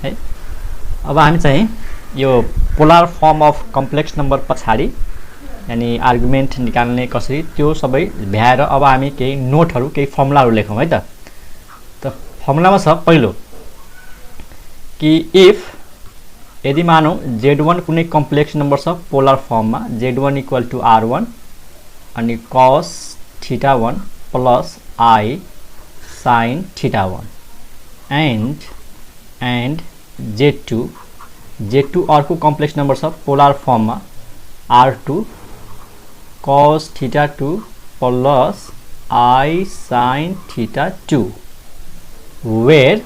है। अब हामी चाहिँ यो polar form of complex number पछाडि यानी आर्गुमेन्ट निकाल्ने कसरी त्यो सबै भ्याएर अब हामी केही नोटहरू केही फर्मुलाहरू लेखौँ है त। त फर्मुलामा छ पहिलो कि इफ यदि मानौँ Z1 कुनै कम्प्लेक्स नम्बर छ पोलर फर्ममा Z1 = R1 अनि cos θ1 plus I sin θ1 and Z2 अर्को कम्प्लेक्स नम्बर छ पोलर फर्ममा R2 cos θ2 plus I sin θ2 where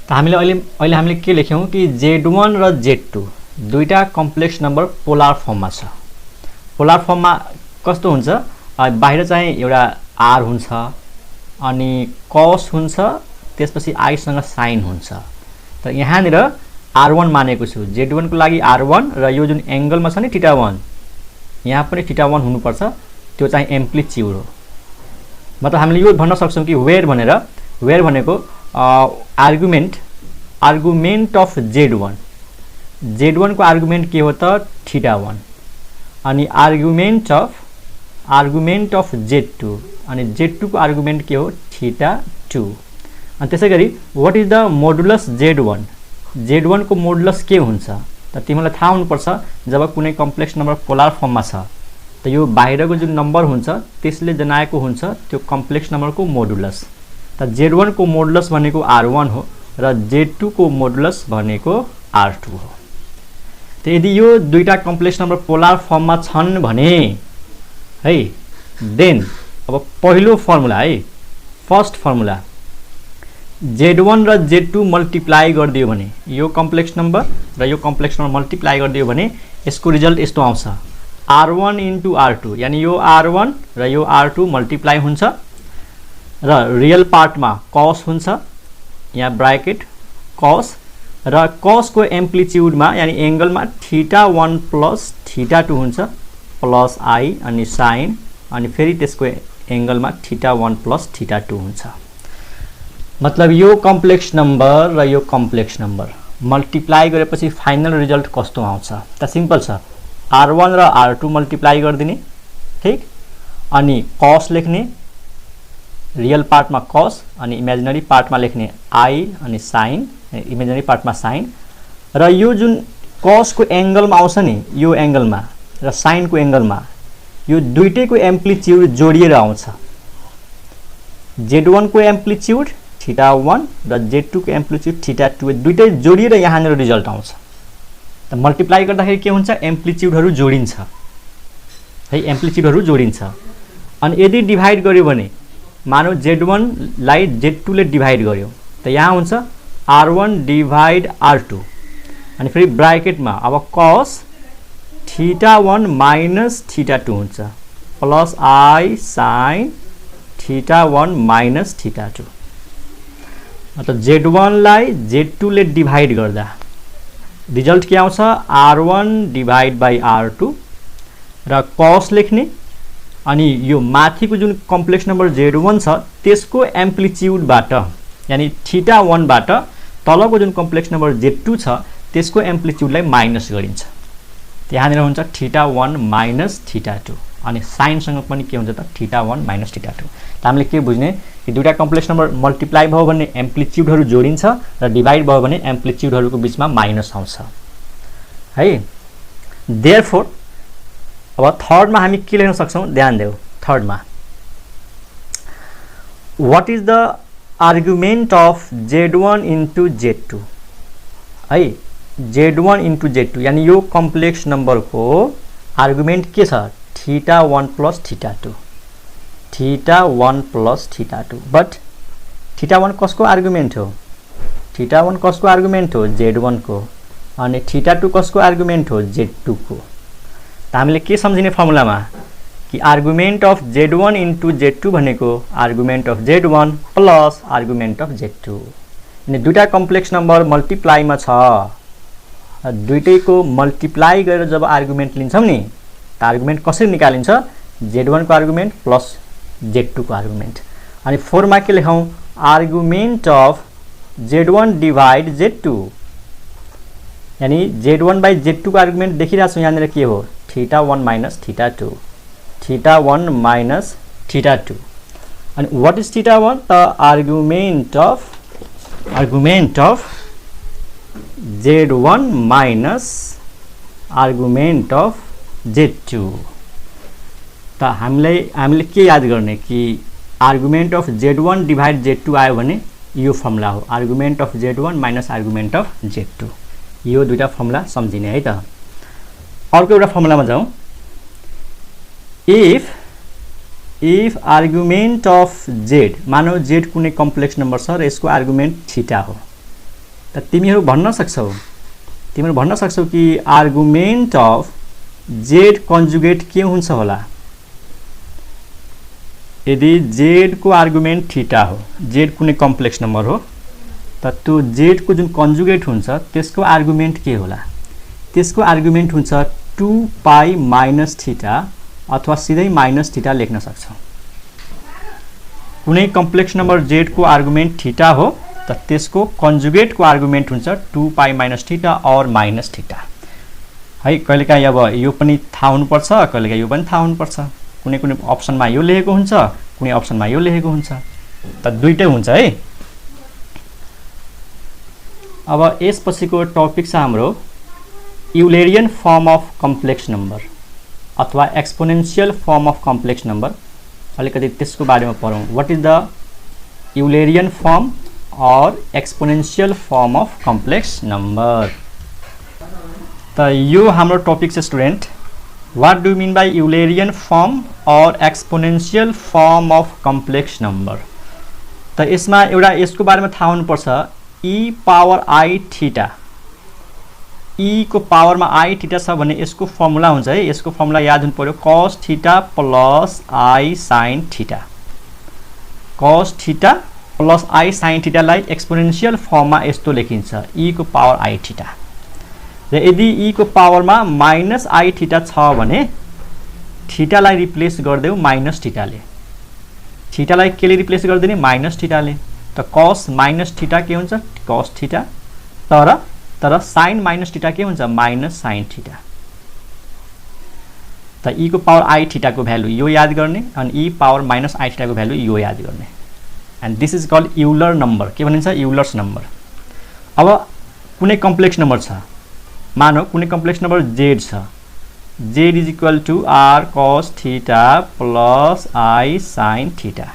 त हामीले अहिले हामीले के लेख्यौं कि Z1 र Z2 दुईटा कम्प्लेक्स नम्बर पोलर फर्ममा छ। पोलर फर्ममा कस्तो हुन्छ बाहिर चाहिँ एउटा R हुन्छ अनि cos हुन्छ त्यसपछि I सँग sin हुन्छ। त यहाँनिर R1 मानेको छु Z1 को लागि R1 र यो जुन एंगलमा छ नि θ1 यहाँ पनि θ1 हुनुपर्छ त्यो चाहिँ एम्प्लिट्युड हो। मतलब हामीले यो भन्न सक्छौं कि वेयर भनेको आर्गुमेन्ट अफ Z1 को आर्गुमेन्ट के हो त θ1 अनि आर्गुमेन्ट अफ Z2 अनि Z2 को आर्गुमेन्ट के हो θ2। अनि त्यसैगरी what is the modulus Z1 को मोडुलस के हुन्छ त तिमीलाई थाहा हुनुपर्छ। जब कुनै कम्प्लेक्स नम्बर पोलर फर्ममा छ त यो बाहिरको जुन नम्बर हुन्छ त्यसले जनाएको हुन्छ त्यो कम्प्लेक्स नम्बरको मोडुलस। त Z1 को मोडुलस भनेको R1 हो र Z2 को मोडुलस भनेको R2 हो। त यदि यो दुईटा कम्प्लेक्स नम्बर पोलर फर्ममा छन् भने है देन अब पहिलो फर्मुला है फर्स्ट फर्मुला Z1 र Z2 मल्टिप्लाई गरिदियो भने यो कम्प्लेक्स नम्बर र यो कम्प्लेक्स नम्बर मल्टिप्लाई गरिदियो भने यसको रिजल्ट यस्तो आउँछ R1 * R2 यानी यो R1 र यो R2 मल्टिप्लाई हुन्छ र रियल पार्टमा cos हुन्छ यहाँ ब्रैकेट cos र cos को एम्प्लिट्युडमा यानी एंगलमा θ1 प्लस θ2 हुन्छ प्लस I अनि sin अनि फेरि त्यसको एंगलमा θ1 प्लस θ2 हुन्छ। मतलब यो कम्प्लेक्स नम्बर र यो कम्प्लेक्स नम्बर मल्टिप्लाई गरेपछि फाइनल रिजल्ट कस्तो आउँछ त सिम्पल छ R1 र R2 मल्टिप्लाई गरिदिने ठीक अनि cos लेख्ने रियल पार्टमा cos अनि इमेजिनरी पार्टमा लेख्ने I अनि sin इमेजिनरी पार्टमा sin र यो जुन cos को एंगलमा आउँछ नि यो एंगलमा र sin को एंगलमा यो दुईटैको एम्प्लिट्युड जोडिएर आउँछ। Z1 को एम्प्लिट्युड θ1 र Z2 को एम्प्लिट्युड θ2 दुईटै जोडिएर यहाँनिर रिजल्ट आउँछ। त मल्टिप्लाई गर्दाखेरि के हुन्छ एम्प्लिट्युडहरु जोडिन्छ है एम्प्लिट्युडहरु जोडिन्छ। अनि यदि डिभाइड गर्यो भने मानौ Z1 लाई Z2 ले डिभाइड गर्यो त यहाँ हुन्छ R1 डिभाइड R2 अनि फेरि ब्रैकेटमा अब cos θ1 माइनस θ2 हुन्छ प्लस I sin θ1 माइनस θ2। मतलब Z1 लाई Z2 ले डिभाइड गर्दा रिजल्ट के आउँछ R1 डिभाइड बाइ R2 र cos लेख्ने अनि यो माथिको जुन कम्प्लेक्स नम्बर Z1 छ त्यसको एम्प्लिट्युडबाट यानी θ1 बाट तलको जुन कम्प्लेक्स नम्बर Z2 छ त्यसको एम्प्लिट्युडलाई माइनस गरिन्छ। त्यहाँनिर हुन्छ θ1 माइनस θ2 अनि sin सँग पनि के हुन्छ त θ1 माइनस θ2। त हामीले के बुझ्ने कि दुईटा कम्प्लेक्स नम्बर मल्टिप्लाई भयो भने एम्प्लिट्युडहरु जोडिन्छ र डिभाइड भयो भने एम्प्लिट्युडहरुको बीचमा माइनस आउँछ है। देयरफोर अब थर्ड मा हामी के लेख्न सक्छौं ध्यान देऊ। थर्ड मा what is the argument of Z1 into Z2 है Z1 इन्टु Z2 यानी यो कम्प्लेक्स नम्बर को आर्गुमेन्ट के छ θ1 प्लस θ2 θ1 प्लस θ2 बट θ1 कसको आर्गुमेन्ट हो θ1 कसको आर्गुमेन्ट हो Z1 को अनि θ2 कसको आर्गुमेन्ट हो Z2 को। त हामीले के सम्झिने फर्मुलामा कि argument of Z1 into Z2 भनेको argument of Z1 plus argument of Z2 अनि दुईटा कम्प्लेक्स नम्बर मल्टिप्लाईमा छ दुईटैको मल्टिप्लाई गरेर जब आर्गुमेन्ट लिन्छौं नि त आर्गुमेन्ट कसरी निकालिन्छ Z1 को आर्गुमेन्ट प्लस Z2 को आर्गुमेन्ट अनि 4 मा के लेखौं argument of Z1 divide Z2 यानी Z1 बाई Z2 को आर्गुमेंट देखिरहेको छौँ यहाँनिर के हो θ1 minus θ2 θ1 minus θ2 and what is θ1 the argument of Z1 minus argument of Z2 त हामीले के याद गर्ने कि argument of Z1 divide Z2 आयो भने यो फर्मुला हो argument of Z1 minus argument of Z2 यो दुईटा फर्मुला सम्झिने है त अर्को एउटा फर्मुलामा जाउँ इफ आर्गुमेन्ट अफ Z मानौ Z कुनै कम्प्लेक्स नम्बर छ र यसको आर्गुमेन्ट थीटा हो त तिमीहरू भन्न सक्छौ कि आर्गुमेन्ट अफ Z कन्जुगेट के हुन्छ होला यदि Z को आर्गुमेन्ट थीटा हो Z कुनै कम्प्लेक्स नम्बर हो त त्यो Z को जुन कन्जुगेट हुन्छ त्यसको आर्गुमेन्ट के होला त्यसको आर्गुमेन्ट हुन्छ 2 पाई माइनस थीटा अथवा सिधै माइनस थीटा लेख्न सक्छौं कुनै कम्प्लेक्स नम्बर Z को आर्गुमेन्ट थीटा हो त त्यसको कन्जुगेट को आर्गुमेन्ट हुन्छ 2 पाई माइनस थीटा और माइनस थीटा है कहिलेकाहीँ अब यो पनि थाहा हुनुपर्छ कहिलेकाहीँ यो पनि थाहा हुनुपर्छ कुनै कुनै अप्सनमा यो लेखेको हुन्छ कुनै अप्सनमा यो लेखेको हुन्छ त दुईटै हुन्छ है अब यसपछिको टपिक छ हाम्रो युलेरियन फर्म अफ कम्प्लेक्स नम्बर अथवा exponential form of complex number अलिकति त्यसको बारेमा पढौँ what is the युलेरियन form or exponential form of complex number त यो हाम्रो टपिक छ student What do you mean by Eulerian form or exponential form of complex number? त यसमा एउटा यसको बारेमा थाहा हुनुपर्छ e power I theta e को पावरमा I थीटा छ भने यसको फर्मुला हुन्छ है यसको फर्मुला याद हुनु पर्यो cos theta plus I sin theta cos theta plus I sin theta lie exponential फर्ममा यस्तो लेखिन्छ e को पावर I थीटा र यदि e को पावरमा माइनस I थीटा छ भने थीटालाई रिप्लेस गर्देऊ माइनस थीटाले थीटालाई केले रिप्लेस गर्दिने माइनस थीटाले त cos माइनस थीटा के हुन्छ cos थीटा तर sin माइनस थीटा के हुन्छ माइनस sin थीटा त e को पावर I थीटा को भ्यालु यो याद गर्ने अनि e power minus I theta को भ्यालु यो याद गर्ने and this is called Euler number के भनिन्छ युलर्स नम्बर अब कुनै कम्प्लेक्स नम्बर छ मानौ कुनै कम्प्लेक्स नम्बर Z छ Z is equal to R cos theta plus I sin theta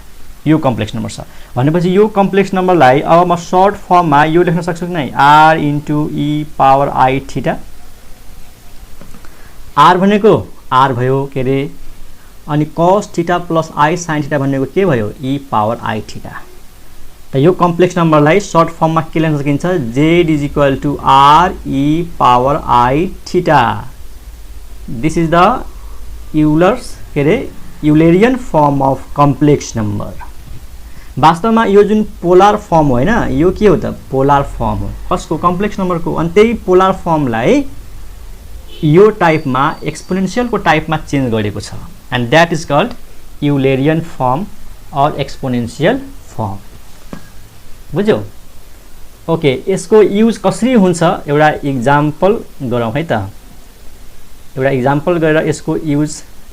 यो कम्प्लेक्स नम्बर छ भनेपछि यो कम्प्लेक्स नम्बरलाई अब म सर्ट फर्ममा यो लेख्न सक्छु कि नै R into e power I theta R भनेको R भयो के रे अनि cos theta plus I sin theta भनेको के भयो e पावर I थीटा त यो कम्प्लेक्स नम्बरलाई सर्ट फर्ममा के लेख्न सकिन्छ Z is equal to R e power I theta this is the Euler's के रे Eulerian form of complex number वास्तवमा यो जुन पोलर फर्म हो हैन यो के हो त पोलर फर्म हो कसको कम्प्लेक्स नम्बरको अनि त्यही पोलर फर्मलाई यो टाइपमा एक्सपोनेन्शियलको टाइपमा चेन्ज गरेको छ and that is called Eulerian form or exponential form बुझ्यौ ओके यसको युज कसरी हुन्छ एउटा एक्जाम्पल गरौँ है त एउटा एक्जाम्पल गरेर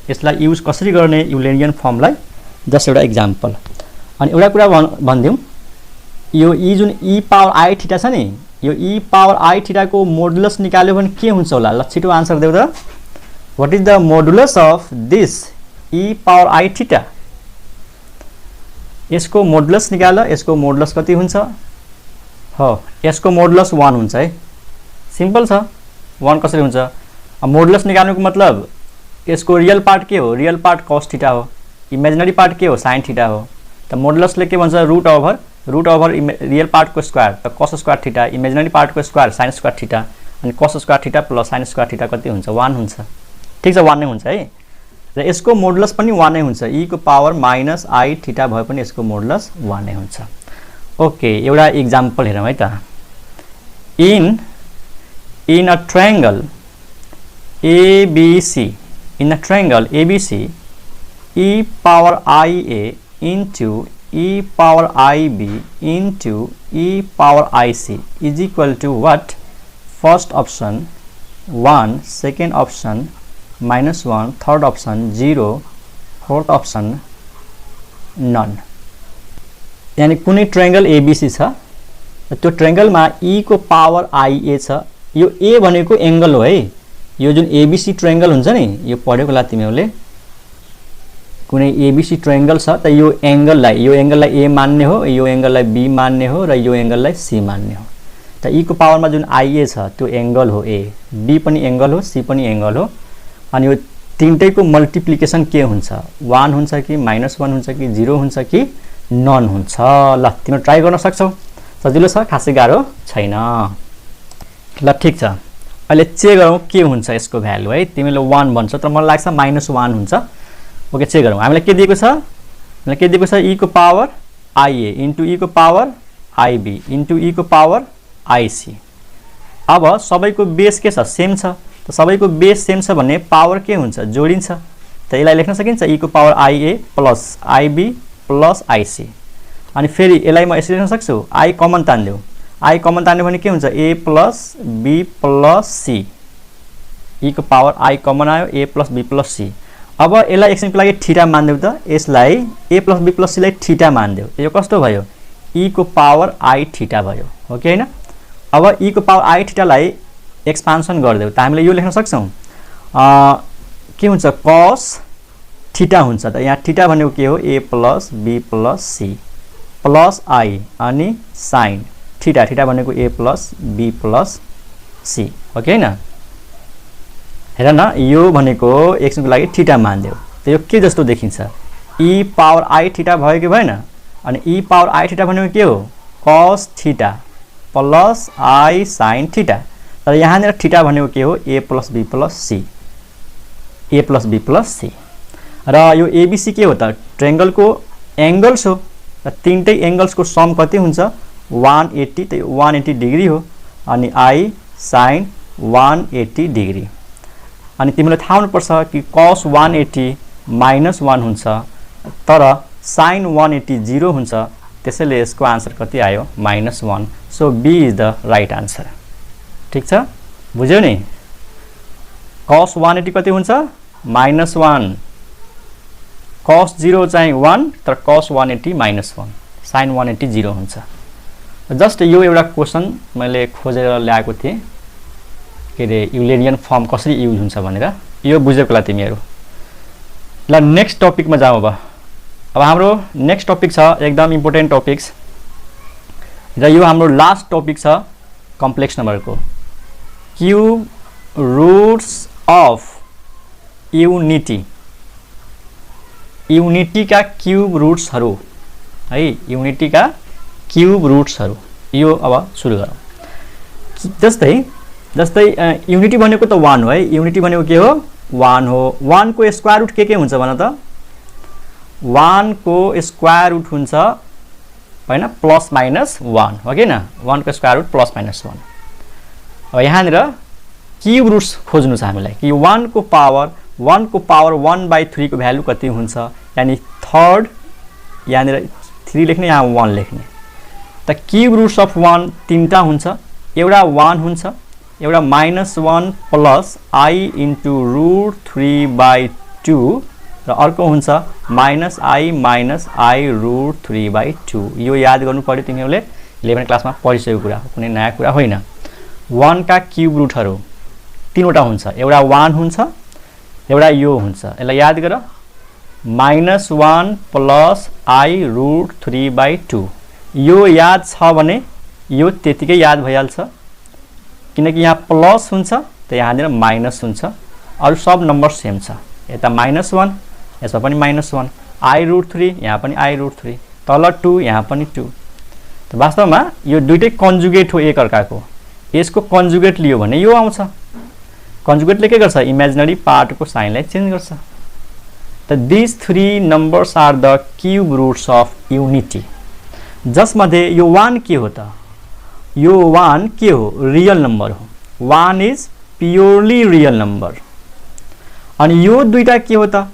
यसलाई युज कसरी गर्ने युलेरियन फर्मलाई जस्ट एउटा एक्जाम्पल अनि एउटा कुरा भन्दिउँ यो e जुन e पावर I थीटा छ नि यो e पावर I थीटा को मोडुलस निकाल्यो भने के हुन्छ होला ल छिटो आन्सर देऊ त what is the modulus of this e power I theta यसको मोडुलस निकाल यसको मोडुलस कति हुन्छ हो यसको मोडुलस 1 हुन्छ है सिम्पल छ 1 कसरी हुन्छ अब मोडुलस निकाल्नुको मतलब यसको रियल पार्ट के हो रियल पार्ट cos थीटा हो इमेजिनरी पार्ट के हो sin थीटा हो त मोडुलसले के भन्छ रूट ओभर रियल पार्ट को स्क्वायर त cos square theta imaginary part को स्क्वायर sin स्क्वायर थीटा अनि cos square theta plus sin square theta कति हुन्छ 1 हुन्छ ठीक छ 1 नै हुन्छ है र यसको मोडुलस पनि 1 नै हुन्छ e को पावर माइनस I थीटा भए पनि यसको मोडुलस 1 नै हुन्छ ओके एउटा एक्जाम्पल हेरौँ है त in a triangle ABC in a triangle ABC e power IA into e power ib into e power ic is equal to what? First option 1, second option -1, third option 0, fourth option none. यानी कुनै triangle ABC छ, त्यो ट्रायंगलमा e को power ia छ। यो a भनेको angle हो है। यो जुन एबीसी ट्रायंगल हुन्छ नि, यो पढेको ला तिमीहरूले, कुनै एबीसी ट्रायंगल छ त यो एंगललाई a मान्ने हो, यो एंगललाई b मान्ने हो र यो एंगललाई c मान्ने हो। त e को पावरमा जुन ia छ त्यो एंगल हो a, b पनि एंगल हो, c पनि एंगल हो। अनि यो तीनटैको मल्टिप्लिकेसन के हुन्छ? 1 हुन्छ कि -1 हुन्छ कि 0 हुन्छ कि नन हुन्छ? ल तिम्रो ट्राई गर्न सक्छौ, सजिलो छ, खासै गाह्रो छैन। ल ठीक छ, अहिले चेक गरौँ के हुन्छ यसको भ्यालु है। तिमीले 1 भन्छ तर मलाई लाग्छ -1 हुन्छ। ओके चेक गरौँ। हामीलाई के दिएको छ? हामीलाई के दिएको छ? e को पावर ia इन्टु e को पावर ib इन्टु e को पावर ic। अब सबैको बेस के छ? सेम छ। त सबैको बेस सेम छ भने पावर के हुन्छ? जोडिन्छ। त यसलाई लेख्न सकिन्छ e को power ia plus ib plus ic। अनि फेरि यसलाई म यसरी लेख्न सक्छु, i कमन तान्देऊ। i कमन तान्यो भने के हुन्छ? a plus b plus c। e को पावर i कमन आयो, a plus b plus c। अब यसलाई एकछिनको लागि थीटा मान्देऊ त, यसलाई a plus b plus c लाई थीटा मान्देऊ। यो कस्तो भयो? e को पावर i थीटा भयो, हो कि हैन? अब e को power i theta lie expansion गर्देऊ त हामीले यो लेख्न सक्छौं, के हुन्छ? cos थीटा हुन्छ। त यहाँ थीटा भनेको के हो? a plus b plus c plus i अनि sin थीटा, थीटा भनेको a plus b plus c, हो कि हैन? हेर न, यो भनेको एकछिनको लागि थीटा मान्देऊ त यो के जस्तो देखिन्छ? e पावर i थीटा भयो कि भएन? अनि e पावर i थीटा भनेको के हो? cos theta plus i sin theta. तर यहाँनिर थीटा भनेको के हो? a plus b plus c, a plus b plus c। र यो एबीसी के हो त? ट्रायंगलको एंगल्स हो। र तीनटै एंगल्सको सम कति हुन्छ? 180। त यो 180 डिग्री हो। अनि i sin 180 डिग्री। अनि तिमीलाई थाहा हुनुपर्छ कि cos 180 -1 हुन्छ, तर sin 180 0 हुन्छ। त्यसैले यसको आन्सर कति आयो? -1। So b is the right answer. ठीक छ, बुझ्यौ नि? cos 180 कति हुन्छ? -1। cos 0 चाहिँ 1, तर cos 180 -1, sin 180 0 हुन्छ। जस्ट यो एउटा क्वेशन मैले खोजेर ल्याएको थिएँ, के रे युलेरियन फर्म कसरी युज हुन्छ भनेर। यो बुझेको ला तिमीहरू। ल नेक्स्ट टपिकमा जाउँ। अब हाम्रो नेक्स्ट टपिक छ एकदम इम्पोर्टेन्ट टपिक्स, र यो हाम्रो लास्ट टपिक छ कम्प्लेक्स नम्बरको, cube roots of unity. Unity का क्यूब रुट्सहरू है, युनिटी का क्यूब रुट्सहरू। यो अब सुरु गरौँ। जस्तै युनिटी भनेको त 1 हो है। युनिटी भनेको के हो? 1 हो। 1 को स्क्वायर रुट के हुन्छ भन त? 1 को स्क्वायर रुट हुन्छ हैन, प्लस माइनस 1, हो कि न? 1 को स्क्वायर रुट प्लस माइनस 1। अब यहाँनिर क्यूब रुट्स खोज्नु छ हामीलाई कि 1 को पावर 1/3 को भ्यालु कति हुन्छ? यानी थर्ड, यहाँनिर 3 लेख्ने, यहाँ 1 लेख्ने। त क्यूब रुट्स अफ 1 तीनटा हुन्छ। एउटा 1 हुन्छ, एउटा -1 प्लस i इन्टु √3/2 र अर्को हुन्छ -i √3/2। यो याद गर्नु पर्यो तिमीहरूले, 11 क्लासमा पढिसकेको कुरा हो, कुनै नयाँ कुरा होइन। 1 का क्यूब रुटहरू तीनवटा हुन्छ। एउटा 1 हुन्छ, एउटा यो हुन्छ। यसलाई याद गर, -1 प्लस i √3/2। यो याद छ भने यो त्यतिकै याद भइहाल्छ, किनकि यहाँ प्लस हुन्छ त यहाँनिर माइनस हुन्छ। अरु सब नम्बर सेम छ। यता -1, यसमा पनि -1, i √3, यहाँ पनि i √3, तल 2, यहाँ पनि 2। त वास्तवमा यो दुईटै कन्जुगेट हो एक अर्काको। यसको कन्जुगेट लियो भने यो आउँछ। कन्जुगेटले के गर्छ? इमेजिनरी पार्टको साइनलाई चेन्ज गर्छ। त this 3 numbers are the cube roots of unity. जसमध्ये यो 1 के हो त? यो 1 के हो? रियल नम्बर हो। 1 इज प्योरली रियल नम्बर। अनि यो दुईटा के हो त?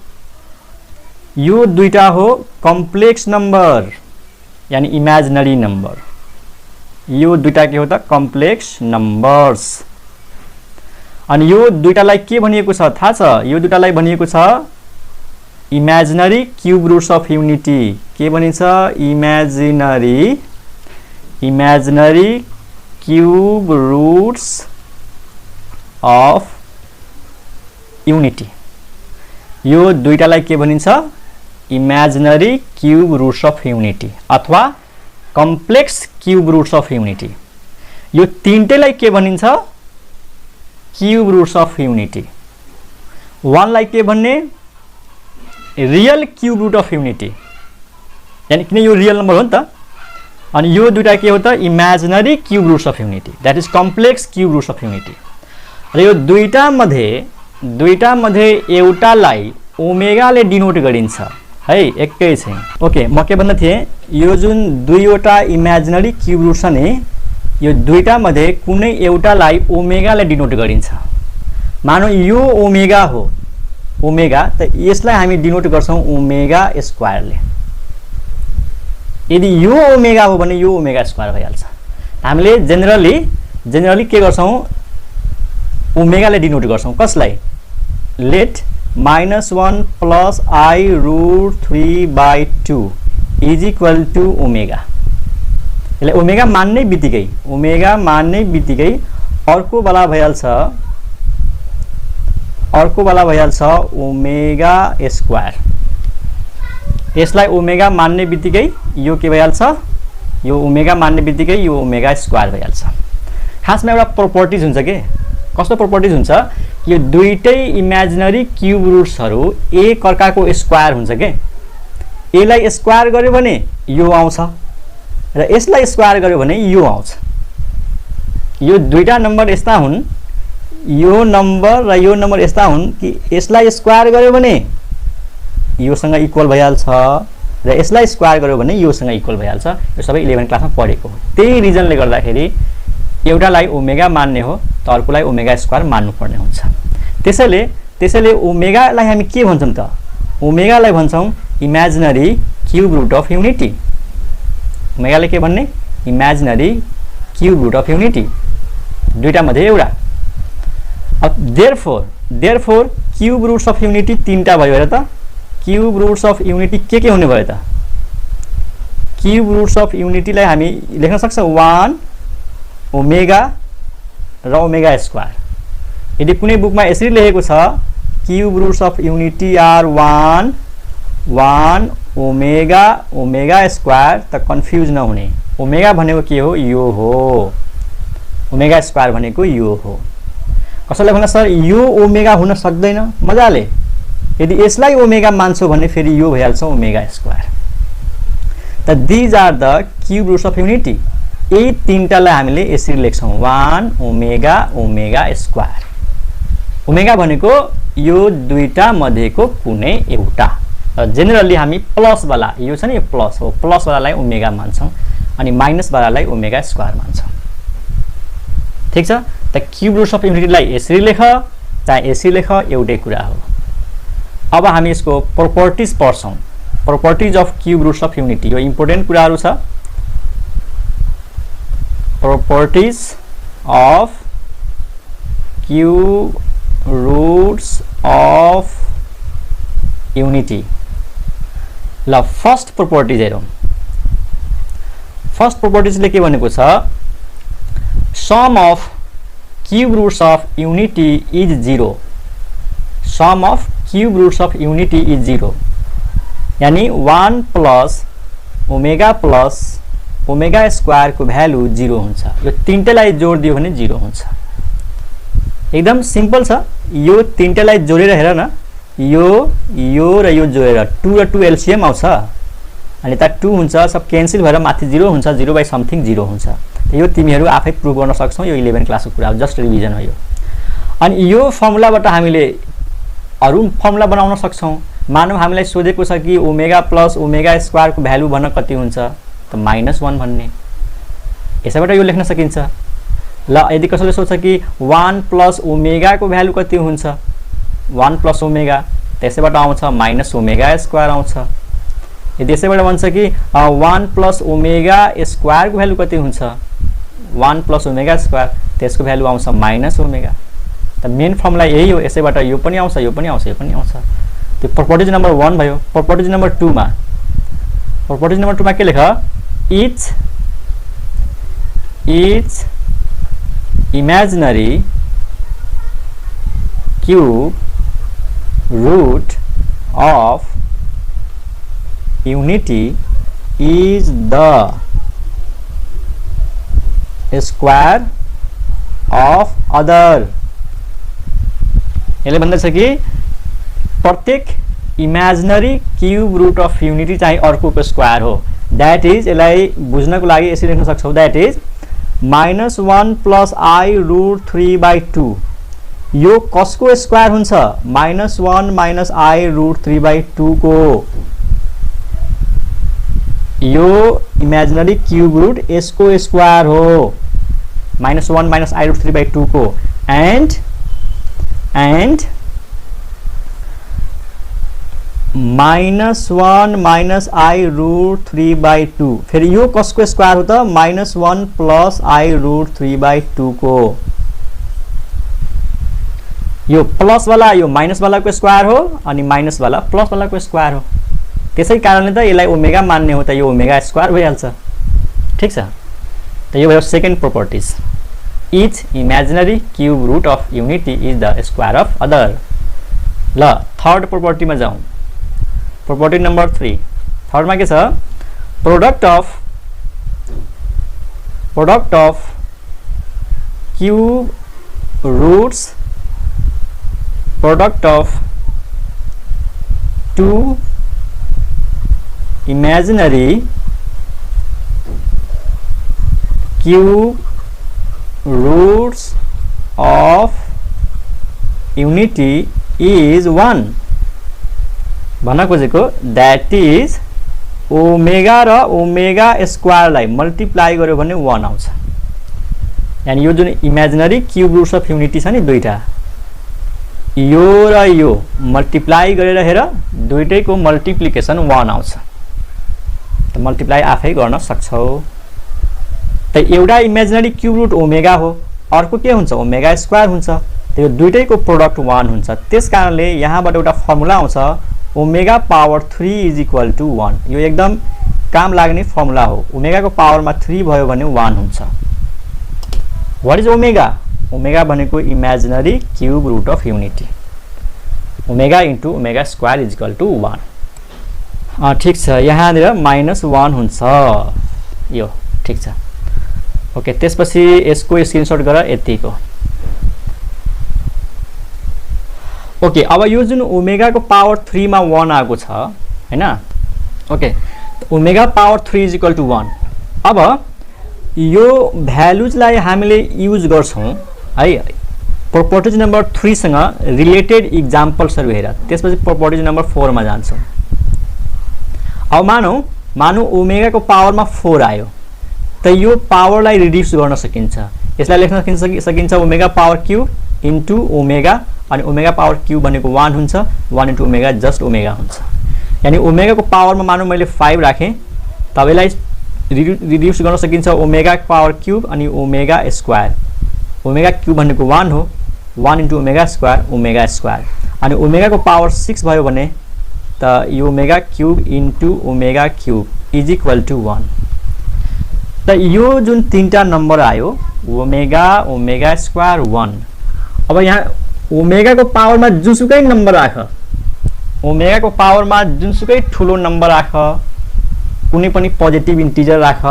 यो दुईटा हो कम्प्लेक्स नम्बर। यानी इमेजिनरी नंबर। यो दुईटा के हो त कम्प्लेक्स नम्बर्स। अनि यो दुईटालाई के भनिएको छ थाहा छ? यो दुईटालाई भनिएको छ imaginary cube roots of unity. के भनिन्छ? Imaginary cube roots of unity. यो दुईटालाई के भनिन्छ? Imaginary cube roots of unity अथवा complex cube roots of unity. यो तीनटैलाई के भनिन्छ? Cube roots of unity. वानलाई के भन्ने? Real cube root of unity, यानी किन यो रियल नम्बर हो नि त। अनि यो दुईटा के हो त? Imaginary cube roots of unity, that is complex cube roots of unity. र यो दुईटा मध्ये एउटालाई ओमेगाले डिनोट गरिन्छ है, एकैछिन। ओके, म के भन्दै थिएँ, यो जुन दुईवटा इमेजिनरी क्यूब रुट छ नि, यो दुईटा मध्ये कुनै एउटालाई ओमेगाले डिनोट गरिन्छ। मानौ यो ओमेगा हो, ओमेगा, त यसलाई हामी डिनोट गर्छौं ओमेगा स्क्वायरले। यदि यो ओमेगा हो भने यो ओमेगा स्क्वायर भइहाल्छ। हामीले जेनरली के गर्छौं? ओमेगाले डिनोट गर्छौं। कसलाई? Let -1 + i√3/2 is equal to omega. यसले ओमेगा मान्ने बित्तिकै अर्को वाला भइहाल्छ ओमेगा स्क्वायर। यसलाई ओमेगा मान्ने बित्तिकै यो के भइहाल्छ? यो ओमेगा मान्ने बित्तिकै यो ओमेगा स्क्वायर भइहाल्छ। खासमा एउटा प्रपर्टिज हुन्छ के? कस्तो प्रपर्टिज हुन्छ? यो दुईटै इमेजिनरी क्यूब रुट्सहरु एक अर्काको स्क्वायर हुन्छ के? यसलाई स्क्वायर गर्यो भने यो आउँछ र यसलाई स्क्वायर गर्यो भने यो आउँछ। यो दुईटा नम्बर यस्ता हुन्, यो नम्बर र यो नम्बर यस्ता हुन् कि यसलाई स्क्वायर गर्यो भने योसँग इक्वल भइहाल्छ र यसलाई स्क्वायर गर्यो भने योसँग इक्वल भइहाल्छ। यो सबै 11 क्लासमा पढेको हो। त्यही रिजनले गर्दाखेरि एउटालाई ओमेगा मान्ने हो त अर्कोलाई ओमेगा स्क्वायर मान्नुपर्ने हुन्छ। त्यसैले ओमेगालाई हामी के भन्छौं त? ओमेगालाई भन्छौं imaginary cube root of unity. ओमेगाले के भन्ने? Imaginary cube root of unity, दुईटा मध्ये एउटा। Therefore cube roots of unity तीनटा भयो र त। क्यूब रुट्स अफ युनिटी के हुने भयो त? क्यूब रुट्स अफ युनिटीलाई हामी लेख्न सक्छौं 1 ओमेगा र ओमेगा स्क्वायर। यदि कुनै बुकमा यसरी लेखेको छ cube roots of unity are 1 omega square, त कन्फ्युज नहुने। ओमेगा भनेको के हो? यो हो। ओमेगा स्क्वायर भनेको यो हो। कसैले भन्छ सर यो ओमेगा हुन सक्दैन? मजाले, यदि यसलाई ओमेगा मान्छौ भने फेरि यो भइहाल्छ ओमेगा स्क्वायर। त these are the cube roots of unity. यही तीनटालाई हामीले यसरी लेख्छौं 1 ओमेगा स्क्वायर। ओमेगा भनेको यो दुईटा मध्येको कुनै एउटा। जेनरली हामी प्लस वाला, यो छ नि, यो प्लस हो, प्लस वालालाई ओमेगा मान्छौं अनि माइनस वालालाई ओमेगा स्क्वायर मान्छौं। ठीक छ? त क्यूब रुट्स अफ युनिटीलाई यसरी लेख चाहे यसरी लेख, एउटै कुरा हो। अब हामी यसको प्रपर्टिज पढ्छौं। Properties of cube roots of unity, यो इम्पोर्टेन्ट कुराहरु छ। properties of cube roots of unity। ल फर्स्ट प्रपर्टिज हेरौं। फर्स्ट प्रपर्टिजले के भनेको छ? Sum of cube roots of unity is 0। Sum of cube roots of unity is 0, यानी 1 प्लस ओमेगा स्क्वायर को भ्यालु 0 हुन्छ। यो तीनटैलाई जोड दियो भने 0 हुन्छ। एकदम सिम्पल छ। यो तीनटैलाई जोडेर हेर न, यो र यो जोडेर 2 र 2 एलसीएम आउँछ अनि त 2 हुन्छ, सब क्यान्सल भएर माथि 0 हुन्छ, 0/समथिङ 0 हुन्छ। यो तिमीहरू आफै प्रुभ गर्न सक्छौ। यो 11 क्लासको कुरा हो, जस्ट रिभिजन हो यो। अनि यो फर्मुलाबाट हामीले अरु फर्मुला बनाउन सक्छौ। मानौ हामीलाई सोधेको छ कि ओमेगा प्लस ओमेगा स्क्वायर को भ्यालु भन्न कति हुन्छ, त -1 भन्ने। यसैबाट यो लेख्न सकिन्छ। ल यदि कसैले सोध्छ कि 1 प्लस ओमेगा को भ्यालु कति हुन्छ, 1 प्लस ओमेगा, त्यसैबाट आउँछ -ओमेगा स्क्वायर आउँछ। यदि यसैबाट भन्छ कि 1 प्लस ओमेगा स्क्वायरको भ्यालु कति हुन्छ 1 प्लस ओमेगा स्क्वायर त्यसको भ्यालु आउँछ माइनस ओमेगा। त मेन फर्मुला यही हो, यसैबाट यो पनि आउँछ यो पनि आउँछ यो पनि आउँछ। त्यो प्रपर्टिज नम्बर 1 भयो। प्रपर्टिज नम्बर 2 मा के लेख each imaginary cube root of unity is the square of other। यसले भन्दछ कि प्रत्येक imaginary cube root of unity चाहिँ अर्कोको स्क्वायर हो। दैट इज यसलाई बुझ्नको लागि यसरी लेख्न सक्छौ that is -1 plus i root 3/2 यो कसको स्क्वायर हुन्छ -1 माइनस आई रूट 3/2 को। यो इमेजिनरी क्यूब रूट यसको स्क्वायर हो -1 माइनस आई रूट 3/2 को। एंड -1 माइनस आई रूट 3/2 फिर यो कसको स्क्वायर हो त -1 प्लस आई रूट 3/2 को। यो प्लस वाला यो माइनस वाला को स्क्वायर हो अनि माइनस वाला प्लस वाला को स्क्वायर हो। त्यसै कारणले त यसलाई ओमेगा मान्ने हो त यो ओमेगा स्क्वायर भइहाल्छ। ठीक छ, त यो भयो second properties. Each imaginary cube root of unity is the square of other. ल थर्ड प्रपर्टी में जाऊँ। प्रपर्टी नंबर 3 थर्ड में के छ product of cube roots product of two imaginary cube roots of unity is 1 भन्न खोजेको that is omega र omega स्क्वायरलाई मल्टिप्लाई गर्यो भने 1 आउँछ। यानी यो जुन imaginary cube roots of unity छ नि दुईटा यो र यो मल्टिप्लाई गरेर हेर दुईटैको मल्टिप्लिकेसन 1 आउँछ। त मल्टिप्लाई आफै गर्न सक्छौ। त एउटा इमेजिनरी क्यूब रूट ओमेगा हो अर्को के हुन्छ ओमेगा स्क्वायर हुन्छ। त्यो दुईटैको प्रोडक्ट 1 हुन्छ। त्यसकारणले यहाँबाट एउटा फर्मुला आउँछ omega power 3 is equal to 1। यो एकदम काम लाग्ने फर्मुला हो। ओमेगा को पावर में 3 भयो भने 1 हुन्छ। What is omega? ओमेगा भनेको imaginary cube root of unity. Omega into omega square is equal to 1। ठीक छ, यहाँनिर -1 हुन्छ यो। ठीक छ, ओके। त्यसपछि यसको स्क्रिनशट गर यतिको। ओके, अब यो जुन ओमेगा को पावर 3 में 1 आएको छ हैन। Okay, omega power 3 is equal to 1। अब यो भ्यालुजलाई हामीले युज गर्छौं है प्रपर्टिज नंबर 3 सँग रिलेटेड इक्जाम्पल्सहरु हेर। त्यसपछि प्रपर्टिज नंबर 4 मा जान्छौं। अब मानौ ओमेगा को पावर में 4 आयो त यो पावरलाई रिड्युस गर्न सकिन्छ। यसलाई लेख्न सकिन्छ omega power cube into omega अनि ओमेगा पावर क्यूब भनेको 1 हुन्छ। 1 इन्टु ओमेगा जस्ट ओमेगा हुन्छ। यानी ओमेगा को पावर में मानौ मैले 5 राखेँ तब यसलाई रिड्युस गर्न सकिन्छ ओमेगा पावर क्यूब अनि ओमेगा स्क्वायर। ओमेगा क्यूब भनेको 1 हो 1 इन्टु ओमेगा स्क्वायर अनि ओमेगा को पावर 6 भयो भने त यो omega cube into omega cube is equal to 1। त यो जुन तीनटा नम्बर आयो ओमेगा ओमेगा स्क्वायर 1। अब यहाँ ओमेगा को पावर में जुनसुकै नंबर राख, ओमेगा को पावर में जुनसुकै ठुलो नंबर राख, कुनै पनि पोजिटिभ इन्टिजर राख,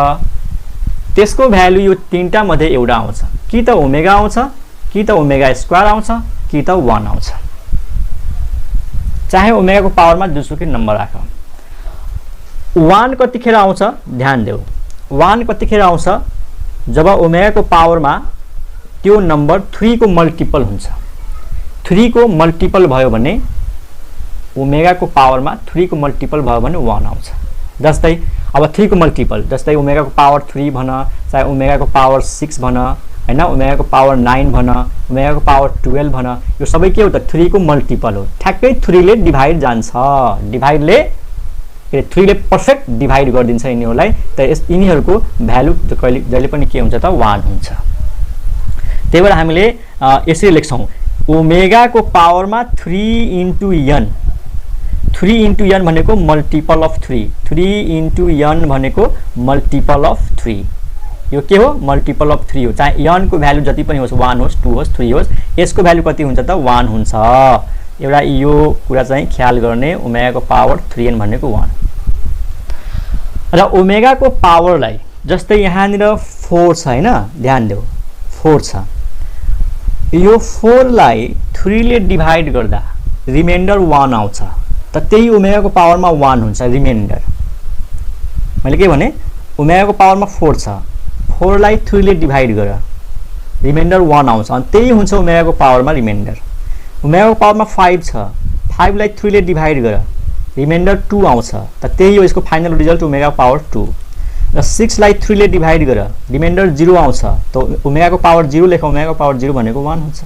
त्यसको भ्यालु यो तीनटा मध्ये एउटा आउँछ। कि त ओमेगा आउँछ कि त ओमेगा स्क्वायर आउँछ कि त 1 आउँछ। चाहे ओमेगा को पावर में जुनसुकै नंबर राख। 1 कतिखेर आउँछ ध्यान देऊ। 1 कतिखेर आउँछ जब ओमेगा को पावर में त्यो नंबर 3 को मल्टिपल हुन्छ। 3 को मल्टिपल भयो भने ओमेगा को पावर में 3 को मल्टिपल भयो भने 1 आउँछ। जस्तै अब 3 को मल्टिपल जस्तै ओमेगा को पावर 3 भन, चाहे ओमेगा को पावर 6 भन हैन, ओमेगा को पावर 9 भन, ओमेगा को पावर 12 भन, यो सबै के हो त 3 को मल्टिपल हो। ठ्याक्कै 3 ले डिभाइड जान्छ। डिभाइडले के 3 ले पर्फेक्ट डिभाइड गरिदिन्छ यिनीहरूलाई। त यिनीहरूको भ्यालु जहिले पनि के हुन्छ त 1 हुन्छ। त्यही भएर हामीले यसरी लेख्छौँ ओमेगा को पावरमा 3 इन्टु n, 3 इन्टु n भनेको मल्टिपल अफ 3, 3 इन्टु n भनेको मल्टिपल अफ 3, यो के हो मल्टिपल अफ 3 हो। चाहे n को भ्यालु जति पनि होस् 1 होस् 2 होस् 3 होस्, यसको भ्यालु कति हुन्छ त 1 हुन्छ। एउटा यो कुरा चाहिँ ख्याल गर्ने, ओमेगा को पावर 3n भनेको 1 र ओमेगा को पावरलाई जस्तै यहाँनिर 4 छ हैन, ध्यान देऊ 4 छ, यो 4 लाई 3 ले डिभाइड गर्दा रिमाइन्डर 1 आउँछ, त त्यही ओमेगा को पावरमा 1 हुन्छ रिमाइन्डर। मैले के भने ओमेगा को पावरमा 4 छ, 4 लाई 3 ले डिभाइड गर रिमाइन्डर 1 आउँछ, अनि त्यही हुन्छ ओमेगा को पावरमा रिमाइन्डर। ओमेगा को पावरमा 5 छ, 5 लाई 3 ले डिभाइड गर रिमाइन्डर 2 आउँछ, त त्यही हो यसको फाइनल रिजल्ट ओमेगा पावर 2। र 6 लाई 3 ले डिभाइड गर रिमाइन्डर 0 आउँछ, त ओमेगा को पावर 0 लेख, ओमेगा को पावर 0 भनेको 1 हुन्छ।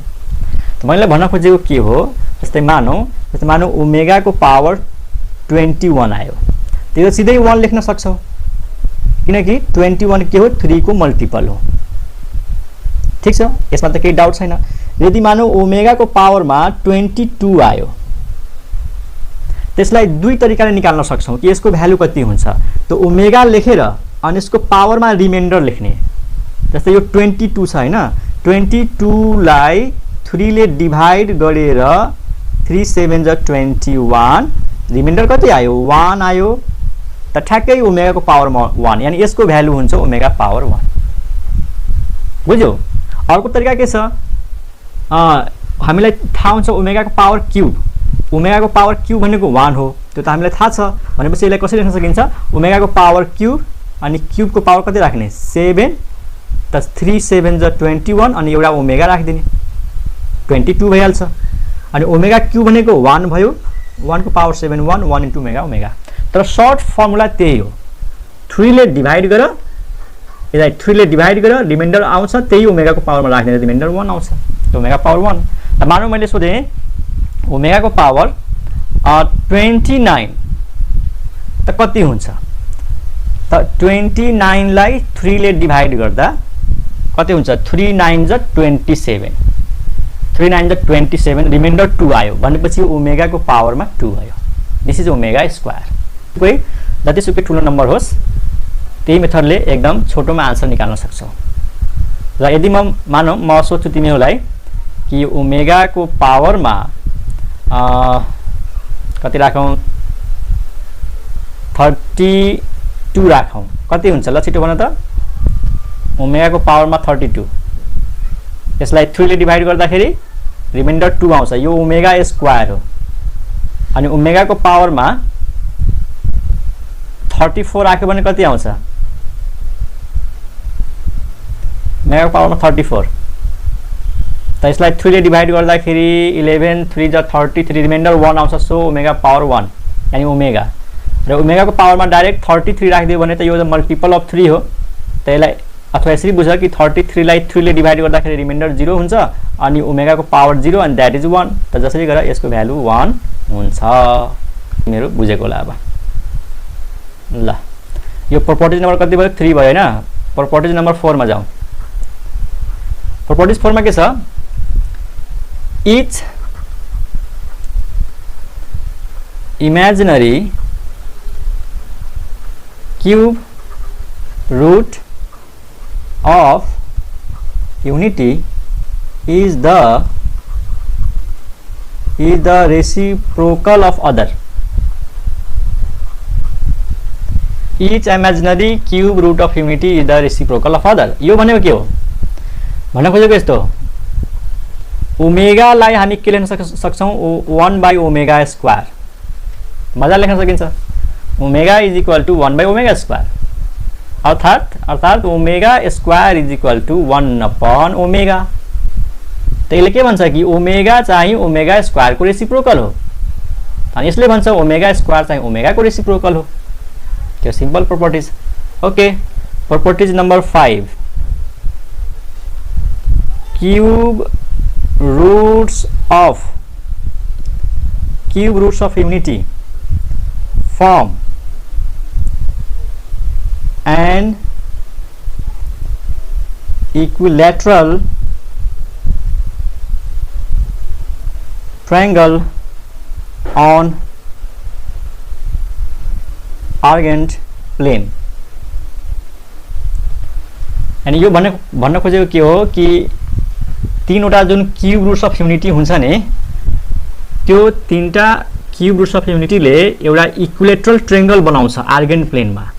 त मैले भन्न खोजेको के हो, जस्तै मानौ ओमेगा को पावर 21 आयो, त्यो सिधै 1 लेख्न सक्छौ किनकि 21 के हो 3 को मल्टिपल हो। ठीक छ, यसमा त केही डाउट छैन। यदि मानौ ओमेगा को पावरमा 22 आयो, त्यसलाई दुई तरिकाले निकाल्न सक्छौ कि यसको भ्यालु कति हुन्छ, त ओमेगा लेखेर अनि यसको पावरमा रिमाइन्डर लेख्ने। जस्तै यो 22 छ हैन, 22 लाई 3 ले डिभाइड गरेर 3 7 जा 21, रिमाइन्डर कति आयो 1 आयो, त ठ्याक्कै ओमेगा को पावरमा 1, यानी यसको भ्यालु हुन्छ ओमेगा पावर 1। बुझ्यौ? अर्को तरिका के छ, हामीलाई थाहा हुन्छ ओमेगा को पावर क्यूब, ओमेगा को पावर क्यूब भनेको 1 हो, त्यो त हामीलाई थाहा छ। भनेपछि यसलाई कसरी लेख्न सकिन्छ, ओमेगा को पावर क्यूब अनि क्यूब को पावर कति राख्ने 7, त 3 7 जा 21 अनि एउटा ओमेगा राखिदिने 22 भइहाल्छ। अनि ओमेगा क्यूब भनेको 1 भयो, 1 को पावर 7 1 इन्टु ओमेगा ओमेगा। तर सर्ट फर्मुला त्यही हो, 3 ले डिभाइड गर, यसलाई 3 ले डिभाइड गर रिमाइन्डर आउँछ, त्यही ओमेगा को पावरमा राख्ने रिमाइन्डर 1 आउँछ, त ओमेगा पावर 1। त मानौ मैले सोधे ओमेगा को पावर 29 त कति हुन्छ, त 29 लाई 3 ले डिभाइड गर्दा कति हुन्छ 3 9 जा 27, 3 9 जा 27 रिमाइन्डर 2 आयो, भनेपछि ओमेगा को पावरमा 2 आयो। This is omega square. कोही जतिसुकै ठुलो नम्बर होस् त्यही मेथडले एकदम छोटोमा आन्सर निकाल्न सक्छौ। र यदि मानौ म सोध्छु तिमीहरूलाई कि ओमेगा को पावरमा कति राखौँ 32 राखौँ, कति हुन्छ ल छिटो भन त। ओमेगा को पावरमा 32, यसलाई 3 ले डिभाइड गर्दाखेरि रिमाइन्डर 2 आउँछ, यो ओमेगा स्क्वायर हो। अनि ओमेगा को पावरमा 34 राख्यो भने कति आउँछ, ओमेगा को पावरमा 34, त यसलाई 3 ले डिभाइड गर्दाखेरि 11 3 जा 33 रिमाइन्डर 1 आउँछ, सो ओमेगा पावर 1 यानी ओमेगा। र ओमेगा को पावरमा डाइरेक्ट 33 राखिदियो भने त यो मल्टिपल अफ 3 हो, त यसलाई अथवा यसरी बुझ कि 33 लाई 3 ले डिभाइड गर्दाखेरि रिमाइन्डर 0 हुन्छ अनि ओमेगा को पावर 0 एन्ड दैट इज 1, त जसरी गरेर यसको भ्यालु 1 हुन्छ। तिमीहरू बुझेको होला अब। ल यो प्रोपर्टिज नम्बर कति भयो 3 भयो हैन, प्रोपर्टिज नम्बर 4 मा जाउँ। प्रोपर्टिज 4 मा के छ, each imaginary cube root of unity is the reciprocal of other. Each imaginary cube root of unity is the reciprocal of other. यो भनेको के हो भन्न खोजेको यस्तो, ओमेगा लाई हामी के लेख्न सक्छौं 1 by ओमेगा स्क्वायर, मजा लेख्न सकिन्छ। Omega is equal to 1 by omega square, अर्थात omega square is equal to 1 upon omega. त्यसले के भन्छ कि ओमेगा चाहिँ ओमेगा स्क्वायर को रेसिप्रोकल हो, अनि यसले भन्छ ओमेगा स्क्वायर चाहिँ ओमेगा को रेसिप्रोकल हो। त्यो simple properties. Okay, properties number 5, cube roots of unity form an equilateral triangle on argent plane। अनि यो भन्न खोजेको के हो कि तीनवटा जुन क्यूब रुट्स अफ युनिटी हुन्छ नि त्यो तीनटा क्यूब रुट्स अफ युनिटीले एउटा इक्विलेटरल ट्रायंगल बनाउँछ आर्गेन्ट प्लेनमा।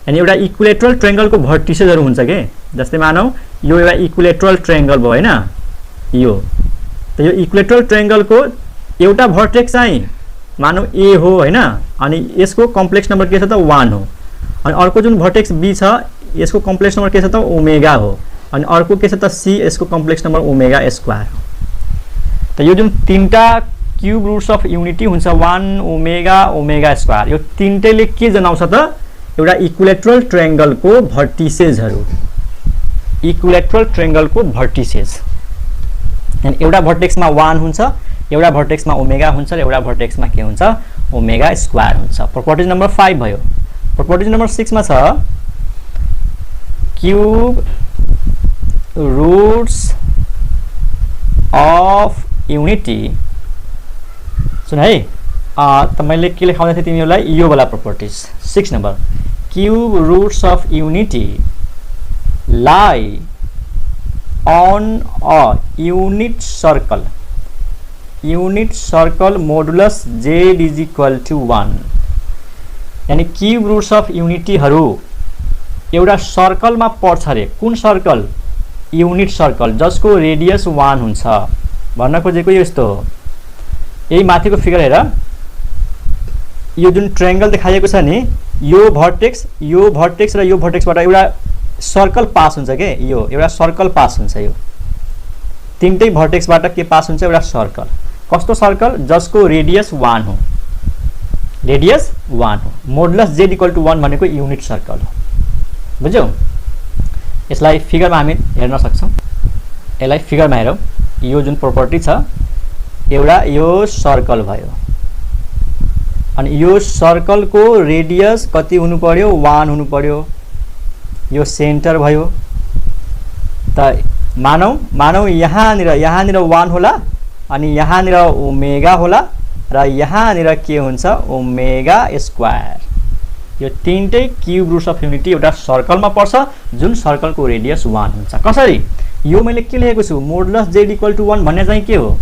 अनि एउटा इक्विलेटरल ट्रायंगलको भर्टिसेसहरु हुन्छ के, जस्तै मानौ यो एउटा इक्विलेटरल ट्रायंगल भयो हैन, यो त यो इक्विलेटरल ट्रायंगलको एउटा भर्टेक्स चाहिँ मानौ ए हो हैन, अनि यसको कम्प्लेक्स नम्बर के छ त 1 हो। अनि अर्को जुन भर्टेक्स बी छ यसको कम्प्लेक्स नम्बर के छ त ओमेगा हो। अनि अर्को के छ त सी, यसको कम्प्लेक्स नम्बर ओमेगा स्क्वायर हो। त यो जुन तीनटा क्यूब रुट्स अफ युनिटी हुन्छ 1 ओमेगा ओमेगा स्क्वायर, यो तीनटैले के जनाउँछ त एउटा इक्विलेटरल ट्रायंगलको भर्टिसेसहरु, इक्विलेटरल ट्रायंगलको भर्टिसेस। अनि एउटा भर्टेक्समा 1 हुन्छ, एउटा भर्टेक्समा ओमेगा हुन्छ र एउटा भर्टेक्समा के हुन्छ ओमेगा स्क्वायर हुन्छ। प्रपर्टिज नम्बर 5 भयो। प्रपर्टिज नम्बर 6 मा छ क्यूब रुट्स अफ युनिटी। सुन है त मैले के लेखाउँदै थिएँ तिमीहरूलाई यो वाला properties 6 number, cube roots of unity लाई on a unit circle modulus z is equal to 1। यानी क्यूब रुट्स अफ युनिटीहरु एउटा सर्कलमा पर्छ रे। कुन सर्कल? युनिट सर्कल जसको रेडियस 1 हुन्छ। भन्न खोजेको यस्तो हो, यही माथिको फिगर हेर, यो जुन ट्रायंगल देखाइएको छ नि यो भर्टेक्स र यो भर्टेक्सबाट एउटा सर्कल पास हुन्छ के, यो एउटा सर्कल पास हुन्छ। यो तीनटै भर्टेक्सबाट के पास हुन्छ एउटा सर्कल। कस्तो सर्कल? जसको रेडियस 1 हो, रेडियस 1 हो। मोडुलस z इक्वल टु 1 भनेको युनिट सर्कल हो। बुझ्यौ? यसलाई फिगरमा हामी हेर्न सक्छौं। यसलाई फिगरमा हेरौं। यो जुन प्रपर्टी छ एउटा यो सर्कल भयो, अनि यो सर्कलको रेडियस कति हुनु पर्यो? 1 हुनु पर्यो। यो सेन्टर भयो। त मानौ यहाँनिर 1 होला, अनि यहाँनिर ओमेगा होला, र यहाँनिर के हुन्छ ओमेगा स्क्वायर। यो तीनटै क्यूब रुट्स अफ युनिटी एउटा सर्कलमा पर्छ जुन सर्कलको रेडियस 1 हुन्छ। कसरी? यो मैले के लेखेको छु मोडुलस z इक्वल टु 1 भन्ने चाहिँ के हो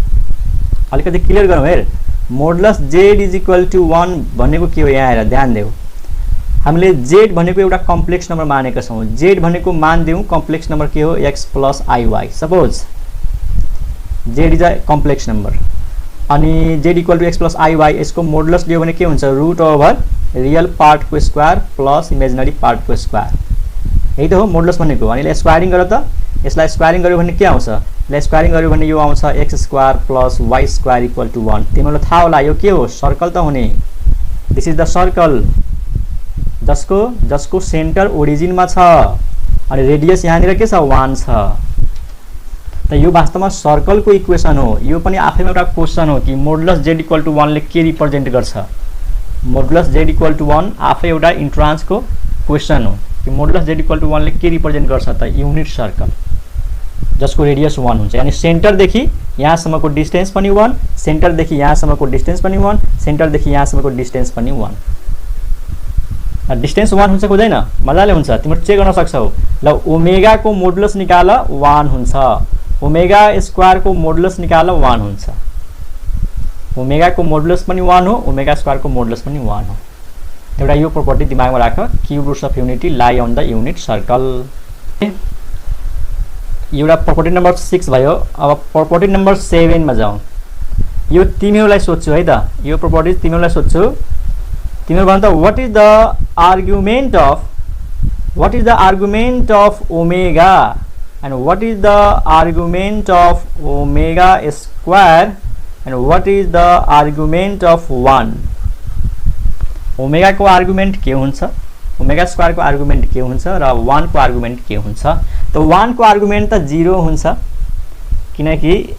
अलिकति क्लियर गरौँ हेर। Modulus z is equal to 1 भनेको के हो? यहाँ हेर, ध्यान देऊ। हामीले z भनेको एउटा कम्प्लेक्स नम्बर मानेका छौं। z भनेको मान दिउँ कम्प्लेक्स नम्बर के हो x plus iy। Suppose z is a complex number, अनि z equal to x plus iy, यसको मोडुलस लियो भने के हुन्छ रुट ओभर रियल पार्ट को स्क्वायर प्लस इमेजिनरी पार्ट को स्क्वायर। यही त हो मोडुलस भनेको। अनि यसलाई स्क्वायरिङ गर त, यसलाई स्क्वायरिङ गर्यो भने के आउँछ? यसलाई स्क्वायरिङ गर्यो भने यो आउँछ x square plus y square equal to 1। तिमीलाई थाहा होला यो के हो? सर्कल त हुने। दिस इज द सर्कल जसको सेन्टर ओरिजिनमा छ, अनि रेडियस यहाँनिर के छ 1 छ। त यो वास्तवमा सर्कलको इक्वेसन हो। यो पनि आफैमा एउटा क्वेशन हो कि मोडुलस z इक्वल टु 1 ले के रिप्रेजेन्ट गर्छ। मोडुलस z इक्वल टु 1 आफै एउटा इन्ट्रान्सको क्वेशन हो कि मोडुलस z इक्वल टु 1 ले के रिप्रेजेन्ट गर्छ त युनिट सर्कल जसको रेडियस 1 हुन्छ। यानी सेन्टरदेखि यहाँसम्मको डिस्टेन्स पनि 1, सेन्टरदेखि यहाँसम्मको डिस्टेन्स पनि 1, सेन्टरदेखि यहाँसम्मको डिस्टेन्स पनि 1। डिस्टेन्स 1 हुन्छ कि हुँदैन? मजाले हुन्छ। तिम्रो चेक गर्न सक्छौ। ल ओमेगा को मोडुलस निकाल 1 हुन्छ, ओमेगा स्क्वायर को मोडुलस निकाल 1 हुन्छ। ओमेगा को मोडुलस पनि 1 हो, ओमेगा स्क्वायर को मोडुलस पनि 1 हो। एउटा यो प्रपर्टी दिमागमा राख। क्यूब रुट्स अफ युनिटी लाई अन द युनिट सर्कल। एउटा प्रपर्टी नम्बर 6 भयो। अब प्रपर्टी नम्बर 7 मा जाउँ। यो तिमीहरूलाई सोध्छु है त, यो प्रपर्टी तिमीहरूलाई सोध्छु। तिमीहरू भन त what is the argument of omega and what is the argument of omega square and what is the argument of 1। Omega को आर्गुमेन्ट के हुन्छ, ओमेगा स्क्वायर को आर्गुमेन्ट के हुन्छ, र 1 को आर्गुमेन्ट के हुन्छ। त 1 को आर्गुमेन्ट त 0 हुन्छ, किनकि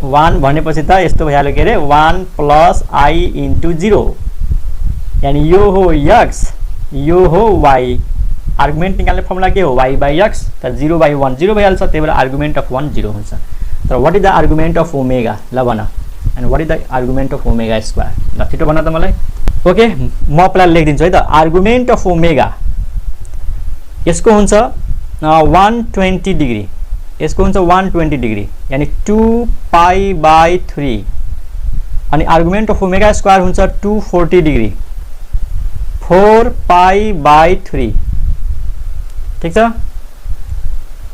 1 भनेपछि त यस्तो भइहाल्यो के रे 1 प्लस i इन्टु 0। यानी यो हो x, यो हो y, आर्गुमेन्ट निकाल्ने फर्मुला के हो y बाई x त 0/1 0 भइहाल्छ त्यही भएर आर्गुमेन्ट अफ 1 0 हुन्छ तर what is the argument of omega ल भन and what is the argument of omega square ल छिटो भन त मलाई ओके म पहिला लेखिदिन्छु है त आर्गुमेन्ट अफ ओमेगा यसको हुन्छ 120 डिग्री यसको हुन्छ 120 डिग्री यानी 2 पाई बाई 3 अनि आर्गुमेन्ट अफ ओमेगा स्क्वायर हुन्छ 240 डिग्री 4 पाई बाई 3 ठीक छ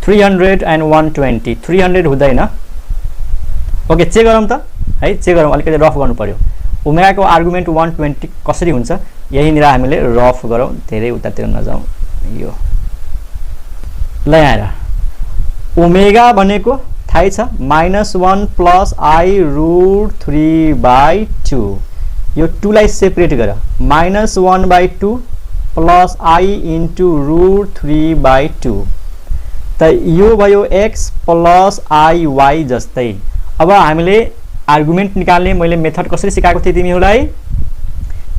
300 एन्ड 120 300 हुँदैन ओके चेक गरौँ त है चेक गरौँ अलिकति रफ गर्नु पर्यो ओमेगा को आर्गुमेन्ट 120 कसरी हुन्छ यहीनिर हामीले रफ गरौँ धेरै उतातिर नजाउँ यो ल यहाँ ओमेगा भनेको थाहै छ -1 प्लस आई रूट 3/2 यो 2 लाई सेपरेट गर -1/2 प्लस आई इन्टु रूट 3/2 त यो भयो x प्लस आई वाई जस्तै अब हामीले आर्गुमेन्ट निकाल्ने मैले मेथड कसरी सिकाएको थिएँ तिमीहरूलाई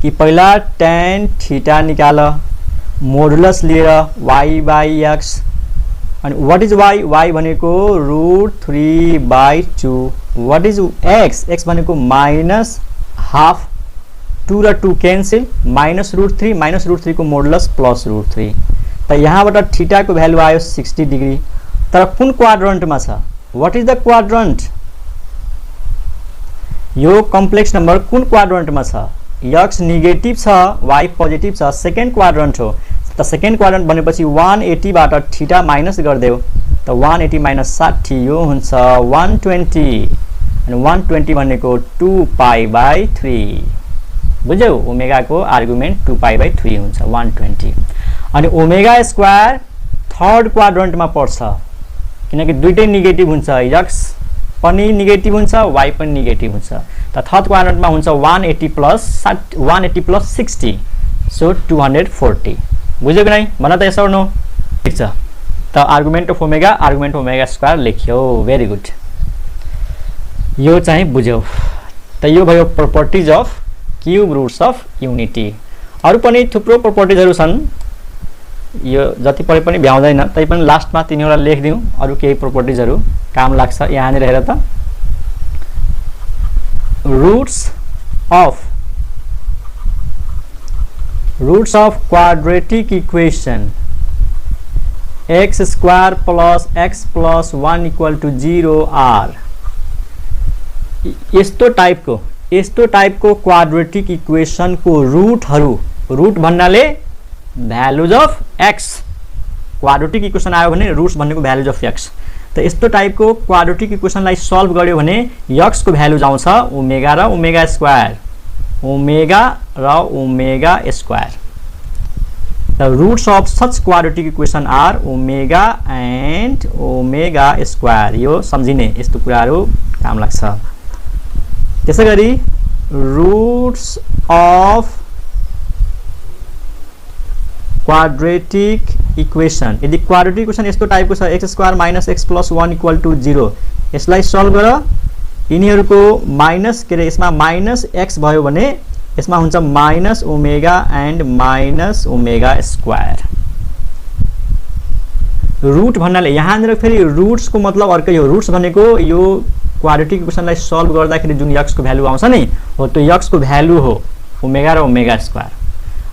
कि पहिला tan थीटा निकाल मोडुलस लिएर y बाई x अनि व्हाट इज y y भनेको रूट 3/2 व्हाट इज x भनेको माइनस हाफ 2 र 2 क्यान्सल -√3 को मोडुलस प्लस √3 त यहाँबाट थीटा को भ्यालु आयो 60 डिग्री तर कुन क्वाड्रन्टमा छ व्हाट इज द क्वाड्रन्ट यो कम्प्लेक्स नम्बर कुन क्वाड्रन्टमा छ x नेगेटिभ छ y पोजिटिभ छ सेकेन्ड क्वाड्रन्ट हो त सेकेन्ड क्वाड्रन्ट भनेपछि 180 बाट थीटा माइनस गर्देऊ त 180 माइनस 60 यो हुन्छ 120 अनि 120 भनेको 2 पाई बाई 3 बुझ्यौ ओमेगा को आर्गुमेन्ट 2 पाई बाई 3 हुन्छ 120 अनि ओमेगा स्क्वायर थर्ड क्वाड्रन्टमा पर्छ किनकि दुईटै नेगेटिभ हुन्छ x पनि नेगेटिभ हुन्छ y पनि नेगेटिभ हुन्छ त थर्ड क्वाड्रन्टमा हुन्छ 180 प्लस 60 सो 240 बुझ्यो कि नै भन त यस और नो ठीक छ त आर्गुमेन्ट अफ ओमेगा स्क्वायर लेख्यो भेरी गुड यो चाहिँ बुझ्यौ त यो भयो properties of cube roots of unity अरु पनि थुप्रो प्रोपर्टिजहरु छन् यो जति पढे पनि भ्याउँदैन तै पनि लास्टमा तिनीहरुलाई लेखिदिउ अरु केही प्रोपर्टिजहरु काम लाग्छ यहाँ हेर त roots of quadratic equation x square plus x plus 1 equal to 0 r यस्तो टाइपको क्वाड्रेटिक इक्वेसन को रूट भन्नाले values of x quadratic equation आयो भने रूट्स भनेको भ्यालुज अफ x त यस्तो टाइपको क्वाड्रेटिक इक्वेसनलाई सल्भ गर्यो भने x को भ्यालुज आउँछ ओमेगा र omega square The roots of such quadratic equation are omega and omega square यो सम्झिने यस्तो कुराहरु काम लाग्छ त्यसैगरी roots of quadratic equation यदि quadratic equation यस्तो टाइपको छ x square minus x plus 1 equal to 0 यसलाई सल्भ गर यिनीहरुको माइनस के रे यसमा माइनस x भयो भने यसमा हुन्छ minus omega and minus omega square root भन्नाले यहाँनिर फेरि रूट्स को मतलब अर्कै हो रूट्स भनेको यो क्वाड्रेटिक इक्वेसनलाई सल्भ गर्दाखेरि जुन x को भ्यालु आउँछ नि हो त्यो x को भ्यालु हो ओमेगा र ओमेगा स्क्वायर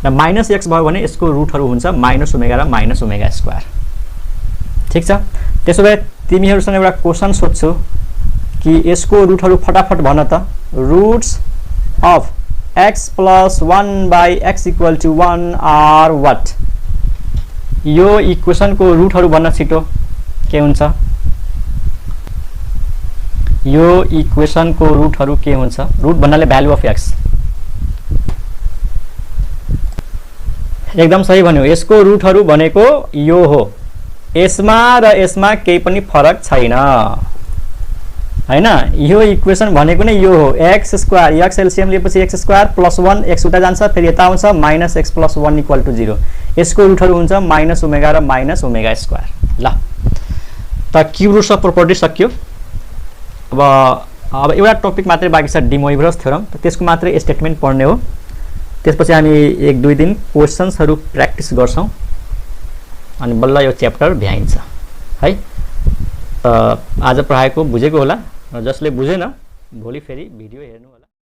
र माइनस x भयो भने यसको रुटहरु हुन्छ माइनस ओमेगा र माइनस ओमेगा स्क्वायर ठीक छ त्यसोभए तिमीहरुसँग एउटा क्वेशन सोध्छु कि यसको रुटहरु फटाफट भन त roots of x plus 1 by x equal to 1 are what यो इक्वेसन को रुटहरु भन्न छिटो के हुन्छ यो इक्वेसन को रुटहरु के हुन्छ रुट भन्नाले भ्यालु अफ x एकदम सही भन्यो यसको रुटहरु भनेको यो हो यसमा र यसमा केही पनि फरक छैन हैन यो इक्वेसन भनेको नै यो हो x स्क्वायर x एलसीएम लिएपछि x स्क्वायर प्लस 1 x उता जान्छ फेरि यता आउँछ minus x plus 1 equal to 0 यसको रुटहरु हुन्छ माइनस ओमेगा र माइनस ओमेगा स्क्वायर ल त क्यूब रुट्स अफ प्रोपर्टी सक्यो अब एउटा टपिक मात्रै बाँकी छ डिमोइभरस थ्योरम त त्यसको मात्रै स्टेटमेन्ट पढ्ने हो त्यसपछि हामी 1-2 दिन क्वेशन्सहरु प्र्याक्टिस गर्छौं अनि बल्ल यो च्याप्टर भ्याइन्छ है। आज पढाएको बुझेको होला र जसले बुझेन भोलि फेरि भिडियो हेर्नु होला।